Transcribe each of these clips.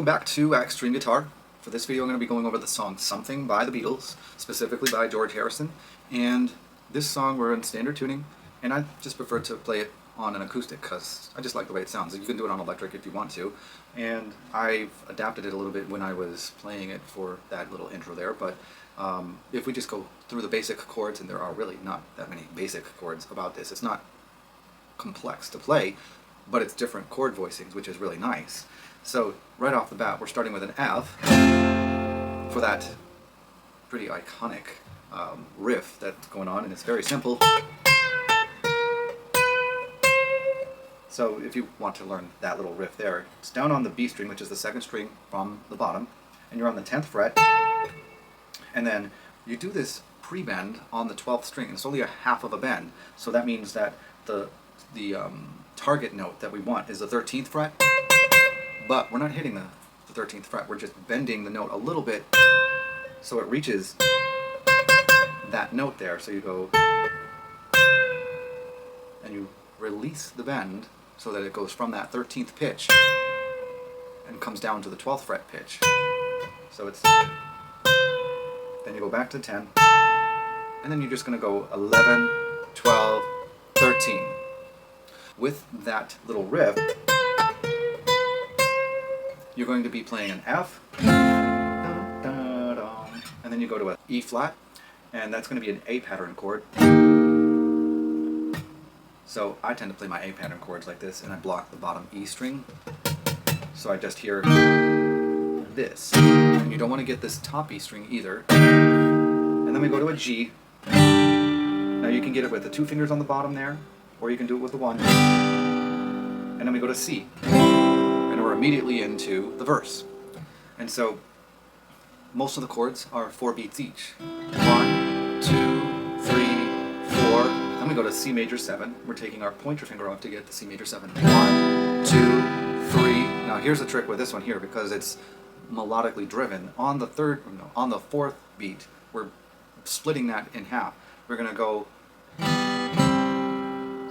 Welcome back to Axtreme-Guitar. For this video I'm going to be going over the song Something by the Beatles, specifically by George Harrison. And this song we're in standard tuning, and I just prefer to play it on an acoustic because I just like the way it sounds. You can do it on electric if you want to. And I've adapted it a little bit when I was playing it for that little intro there, but if we just go through the basic chords, and there are really not that many basic chords about this, it's not complex to play, but it's different chord voicings, which is really nice. So right off the bat, we're starting with an F for that pretty iconic riff that's going on, and it's very simple. So if you want to learn that little riff there, it's down on the B string, which is the second string from the bottom, and you're on the 10th fret, and then you do this pre-bend on the 12th string, and it's only a half of a bend, so that means that the target note that we want is the 13th fret, but we're not hitting the 13th fret, we're just bending the note a little bit so it reaches that note there. So you go and you release the bend so that it goes from that 13th pitch and comes down to the 12th fret pitch. So it's, then you go back to 10, and then you're just going to go 11, 12, 13. With that little riff, you're going to be playing an F, and then you go to an E flat, and that's going to be an A pattern chord. So I tend to play my A pattern chords like this, and I block the bottom E string, so I just hear this. And you don't want to get this top E string either. And then we go to a G. Now you can get it with the two fingers on the bottom there, or you can do it with the one. And then we go to C. And we're immediately into the verse. And so most of the chords are 4 beats each. 1, 2, 3, 4. Then we go to C major 7. We're taking our pointer finger off to get the C major 7. 1, 2, 3. Now here's the trick with this one here, because it's melodically driven. On the on the 4th beat, we're splitting that in half. We're going to go,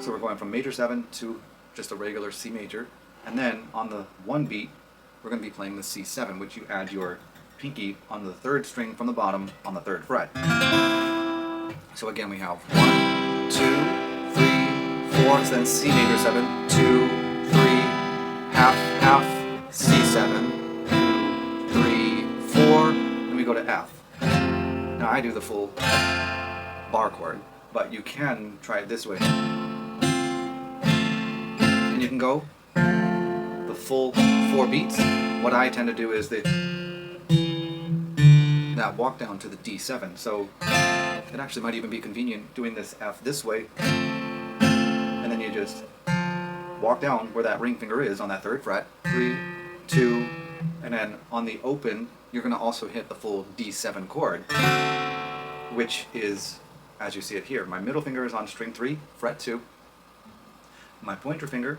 so we're going from major 7 to just a regular C major, and then on the 1 beat we're going to be playing the C7, which you add your pinky on the 3rd string from the bottom on the 3rd fret. So again we have 1, 2, 3, 4, so then C major 7, 2, 3, half, half, C7, 2, 3, 4, and we go to F. Now I do the full bar chord, but you can try it this way. And you can go the full 4 beats. What I tend to do is that walk down to the D7. So it actually might even be convenient doing this F this way, and then you just walk down where that ring finger is on that 3rd fret, 3, 2, and then on the open you're going to also hit the full D7 chord, which is, as you see it here, my middle finger is on string 3, fret 2. My pointer finger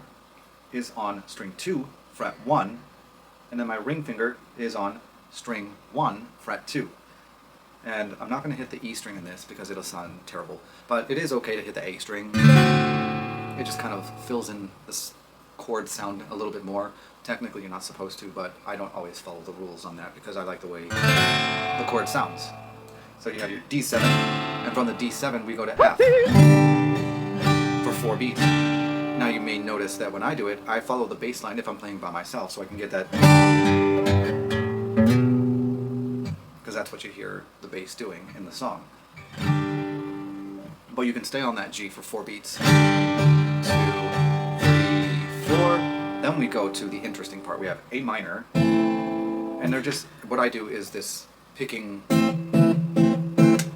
is on string 2, fret 1, and then my ring finger is on string 1, fret 2. And I'm not going to hit the E string in this because it'll sound terrible, but it is okay to hit the A string. It just kind of fills in this chord sound a little bit more. Technically you're not supposed to, but I don't always follow the rules on that because I like the way the chord sounds. So you have your D7, and from the D7 we go to F for 4 beats. Now you may notice that when I do it, I follow the bass line if I'm playing by myself, so I can get that, because that's what you hear the bass doing in the song. But you can stay on that G for 4 beats. 2, 3, 4. Then we go to the interesting part. We have A minor, and they're just, what I do is this picking.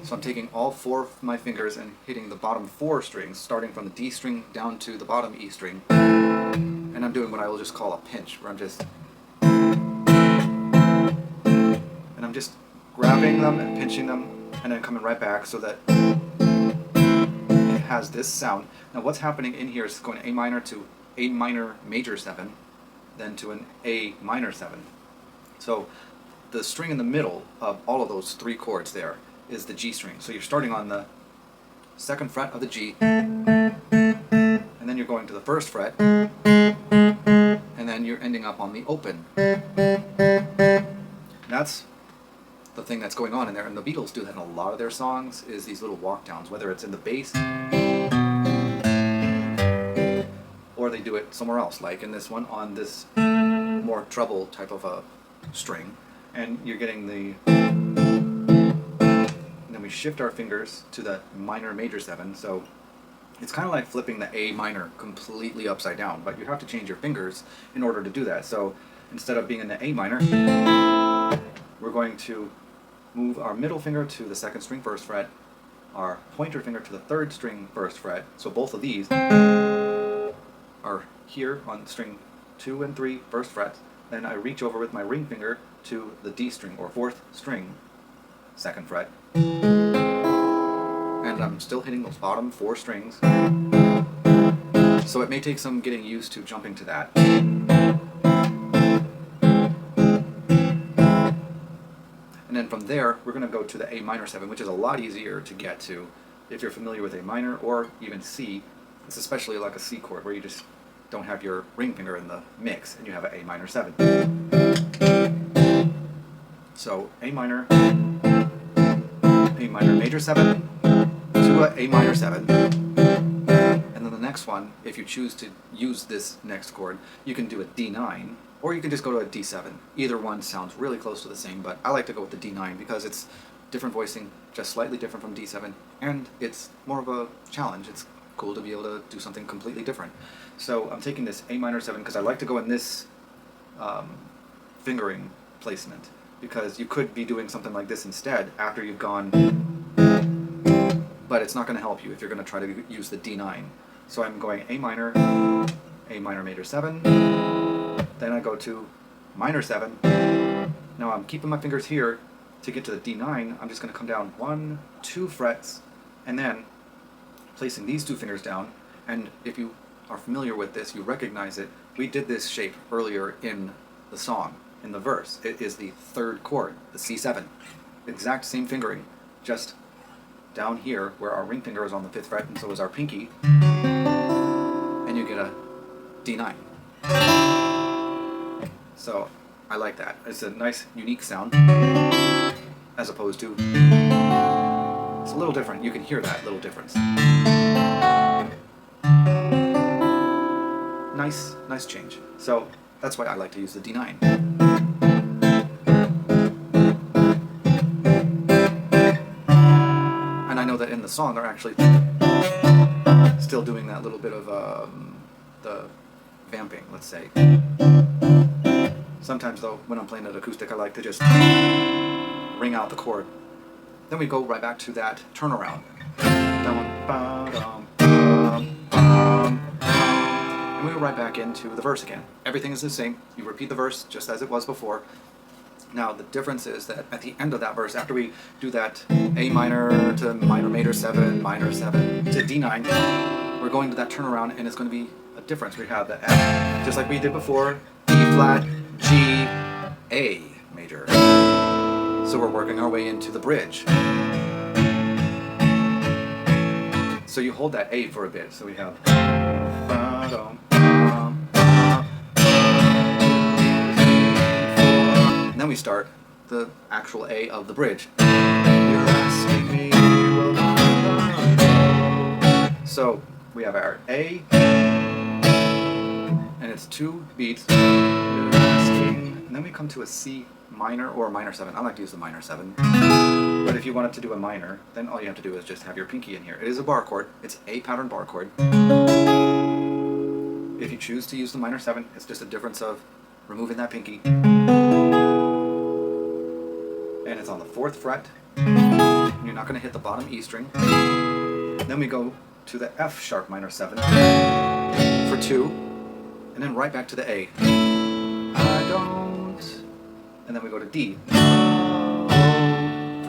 So I'm taking all 4 of my fingers and hitting the bottom 4 strings, starting from the D string down to the bottom E string. And I'm doing what I will just call a pinch, where I'm just, and I'm just grabbing them and pinching them, and then coming right back so that it has this sound. Now what's happening in here is going A minor to A minor major 7, then to an A minor 7. So the string in the middle of all of those 3 chords there is the G string. So you're starting on the 2nd fret of the G, and then you're going to the 1st fret, and then then you're ending up on the open. That's the thing that's going on in there, and the Beatles do that in a lot of their songs, is these little walk downs, whether it's in the bass or they do it somewhere else, like in this one on this more treble type of a string, and you're getting the, and then we shift our fingers to the minor major 7, so it's kind of like flipping the A minor completely upside down, but you have to change your fingers in order to do that. So instead of being in the A minor, we're going to move our middle finger to the 2nd string 1st fret, our pointer finger to the 3rd string 1st fret, so both of these are here on string 2 and 3 1st frets. Then I reach over with my ring finger to the D string or 4th string 2nd fret, and I'm still hitting those bottom 4 strings, so it may take some getting used to jumping to that. And then from there we're going to go to the A minor 7, which is a lot easier to get to if you're familiar with A minor or even C. It's especially like a C chord where you just don't have your ring finger in the mix and you have an A minor 7. So A minor major 7 to a A minor 7. And then the next one, if you choose to use this next chord, you can do a D9 or you can just go to a D7. Either one sounds really close to the same, but I like to go with the D9 because it's different voicing, just slightly different from D7, and it's more of a challenge. It's cool to be able to do something completely different. So I'm taking this A minor 7 because I like to go in this fingering placement, because you could be doing something like this instead after you've gone, but it's not going to help you if you're going to try to use the D9. So I'm going A minor major 7, then I go to minor 7. Now I'm keeping my fingers here. To get to the D9, I'm just going to come down 1, 2 frets, and then placing these 2 fingers down. And if you are familiar with this, you recognize it. We did this shape earlier in the song, in the verse. It is the 3rd chord, the C7. Exact same fingering, just down here where our ring finger is on the 5th fret and so is our pinky, and you get a D9. So I like that. It's a nice, unique sound, as opposed to, it's a little different. You can hear that little difference. Nice change. So that's why I like to use the D9. And I know that in the song they're actually still doing that little bit of the vamping, let's say. Sometimes though, when I'm playing it acoustic, I like to just ring out the chord. Then we go right back to that turnaround. And we go right back into the verse again. Everything is the same. You repeat the verse just as it was before. Now the difference is that at the end of that verse, after we do that A minor to minor major 7, minor 7 to D9, we're going to that turnaround, and it's going to be a difference. We have the F, just like we did before, E flat, G, A major. So we're working our way into the bridge. So you hold that A for a bit. So we have, and then we start the actual A of the bridge. You're asking me, will I know? So we have our A, and it's 2 beats. You're asking, and then we come to a C minor or minor 7. I like to use the minor 7. But if you wanted to do a minor, then all you have to do is just have your pinky in here. It is a bar chord. It's a pattern bar chord. If you choose to use the minor 7, it's just a difference of removing that pinky. And it's on the 4th fret. You're not going to hit the bottom E string. Then we go to the F sharp minor 7 for 2, and then right back to the A. I don't. And then we go to D for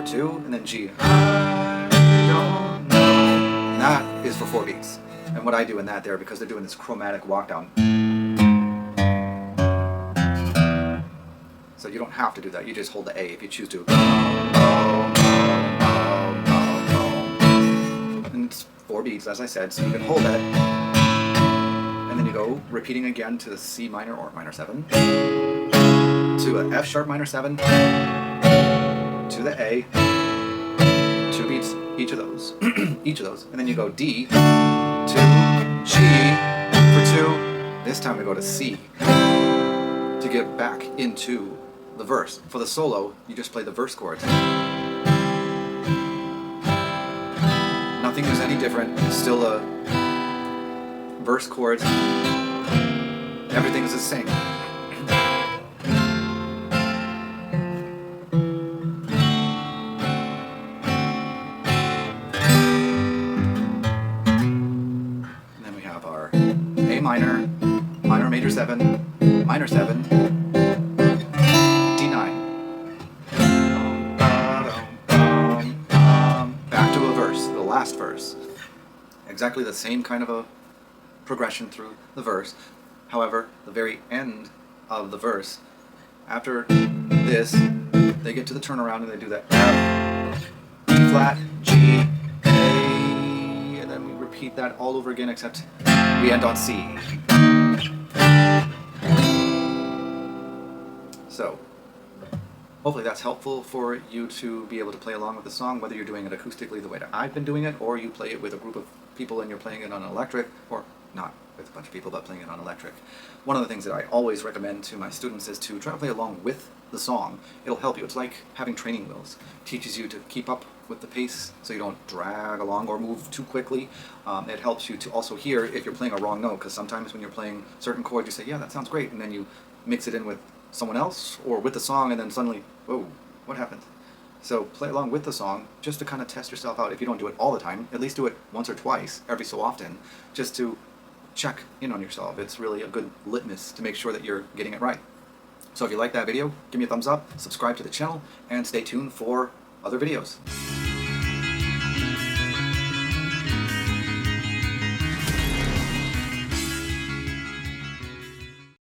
2, and then G. I don't know. And that is for 4 beats. And what I do in that there, because they're doing this chromatic walk down. So you don't have to do that. You just hold the A if you choose to. And it's 4 beats, as I said, so you can hold that. And and then you go repeating again to the C minor or minor 7, to a F sharp minor 7, to the A, 2 beats each of those, and then you go D to G for 2. This time we go to C to get back into the verse. For the solo, you just play the verse chords. Nothing is any different. It's still a verse chords. Everything is the same. And then we have our A minor, minor major 7, minor 7, D9. Back to a verse, the last verse. Exactly the same kind of a progression through the verse. However, the very end of the verse, after this, they get to the turnaround and they do that F, D flat, G, A, and then we repeat that all over again, except we end on C. So, hopefully that's helpful for you to be able to play along with the song, whether you're doing it acoustically the way that I've been doing it, or you play it with a group of people and you're playing it on an electric, or not with a bunch of people, but playing it on electric. One of the things that I always recommend to my students is to try to play along with the song. It'll help you. It's like having training wheels. It teaches you to keep up with the pace so you don't drag along or move too quickly. It helps you to also hear if you're playing a wrong note, because sometimes when you're playing certain chords you say, yeah, that sounds great, and then you mix it in with someone else or with the song, and then suddenly, whoa, what happened? So play along with the song just to kind of test yourself out. If you don't do it all the time, at least do it once or twice every so often, just to check in on yourself. It's really a good litmus to make sure that you're getting it right. So if you like that video, give me a thumbs up, subscribe to the channel, and stay tuned for other videos.